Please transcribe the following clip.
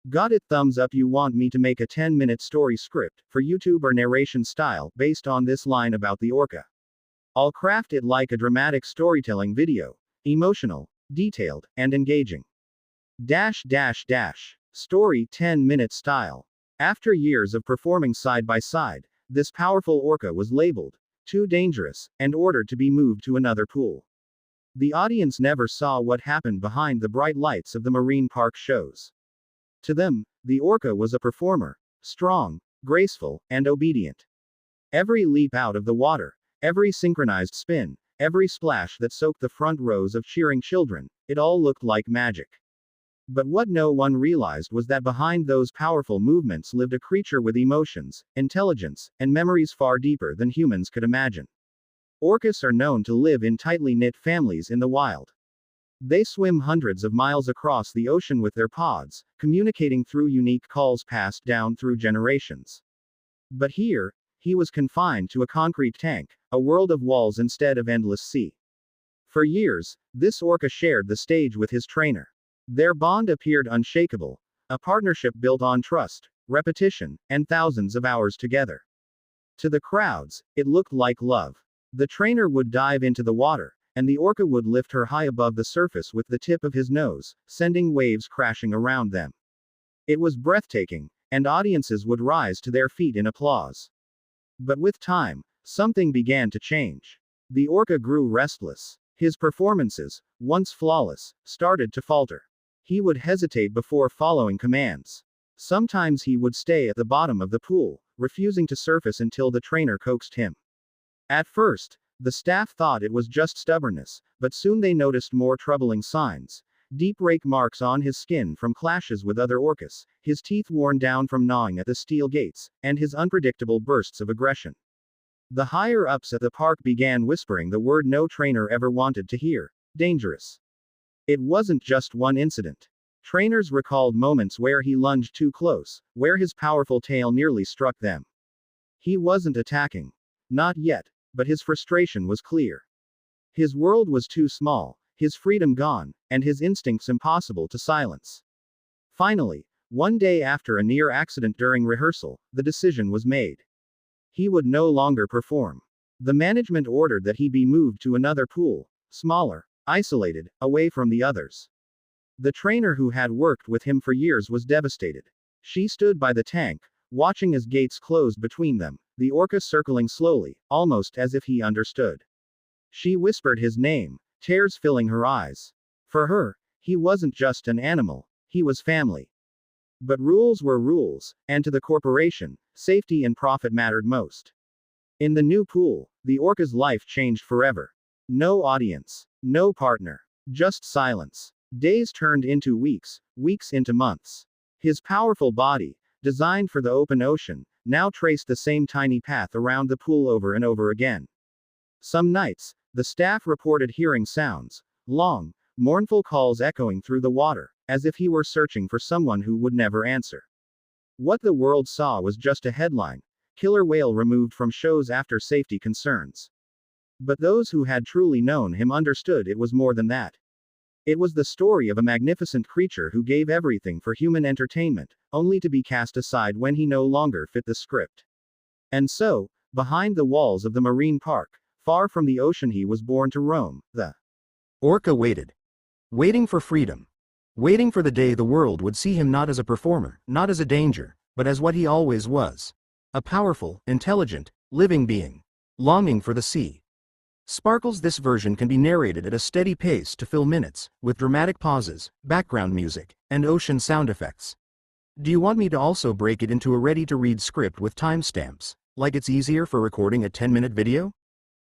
Got it, thumbs up. You want me to make a 10-minute story script for YouTube or narration style based on this line about the orca? I'll craft it like a dramatic storytelling video. Emotional, detailed, and engaging. Story 10-minute style. After years of performing side by side, this powerful orca was labeled too dangerous and ordered to be moved to another pool. The audience never saw what happened behind the bright lights of the marine park shows. To them, the orca was a performer, strong, graceful, and obedient. Every leap out of the water, every synchronized spin, every splash that soaked the front rows of cheering children, it all looked like magic. But what no one realized was that behind those powerful movements lived a creature with emotions, intelligence, and memories far deeper than humans could imagine. Orcas are known to live in tightly knit families in the wild. They swim hundreds of miles across the ocean with their pods, communicating through unique calls passed down through generations. But here, he was confined to a concrete tank, a world of walls instead of endless sea. For years, this orca shared the stage with his trainer. Their bond appeared unshakable, a partnership built on trust, repetition, and thousands of hours together. To the crowds, it looked like love. The trainer would dive into the water, and the orca would lift her high above the surface with the tip of his nose, sending waves crashing around them. It was breathtaking, and audiences would rise to their feet in applause. But with time, something began to change. The orca grew restless. His performances, once flawless, started to falter. He would hesitate before following commands. Sometimes he would stay at the bottom of the pool, refusing to surface until the trainer coaxed him. At first, the staff thought it was just stubbornness, but soon they noticed more troubling signs. Deep rake marks on his skin from clashes with other orcas, his teeth worn down from gnawing at the steel gates, and his unpredictable bursts of aggression. The higher-ups at the park began whispering the word no trainer ever wanted to hear: dangerous. It wasn't just one incident. Trainers recalled moments where he lunged too close, where his powerful tail nearly struck them. He wasn't attacking. Not yet, but his frustration was clear. His world was too small, his freedom gone, and his instincts impossible to silence. Finally, one day after a near accident during rehearsal, the decision was made. He would no longer perform. The management ordered that he be moved to another pool, smaller, isolated, away from the others. The trainer who had worked with him for years was devastated. She stood by the tank, watching as gates closed between them, the orca circling slowly, almost as if he understood. She whispered his name, tears filling her eyes. For her, he wasn't just an animal, he was family. But rules were rules, and to the corporation, safety and profit mattered most. In the new pool, the orca's life changed forever. No audience, no partner, just silence. Days turned into weeks, weeks into months. His powerful body, designed for the open ocean, now traced the same tiny path around the pool over and over again. Some nights, the staff reported hearing sounds, long, mournful calls echoing through the water, as if he were searching for someone who would never answer. What the world saw was just a headline: killer whale removed from shows after safety concerns. But those who had truly known him understood it was more than that. It was the story of a magnificent creature who gave everything for human entertainment, only to be cast aside when he no longer fit the script. And so, behind the walls of the marine park, far from the ocean he was born to roam, the orca waited. Waiting for freedom. Waiting for the day the world would see him not as a performer, not as a danger, but as what he always was: a powerful, intelligent, living being. Longing for the sea. Sparkles. This version can be narrated at a steady pace to fill minutes, with dramatic pauses, background music, and ocean sound effects. Do you want me to also break it into a ready-to-read script with timestamps, like it's easier for recording a 10-minute video?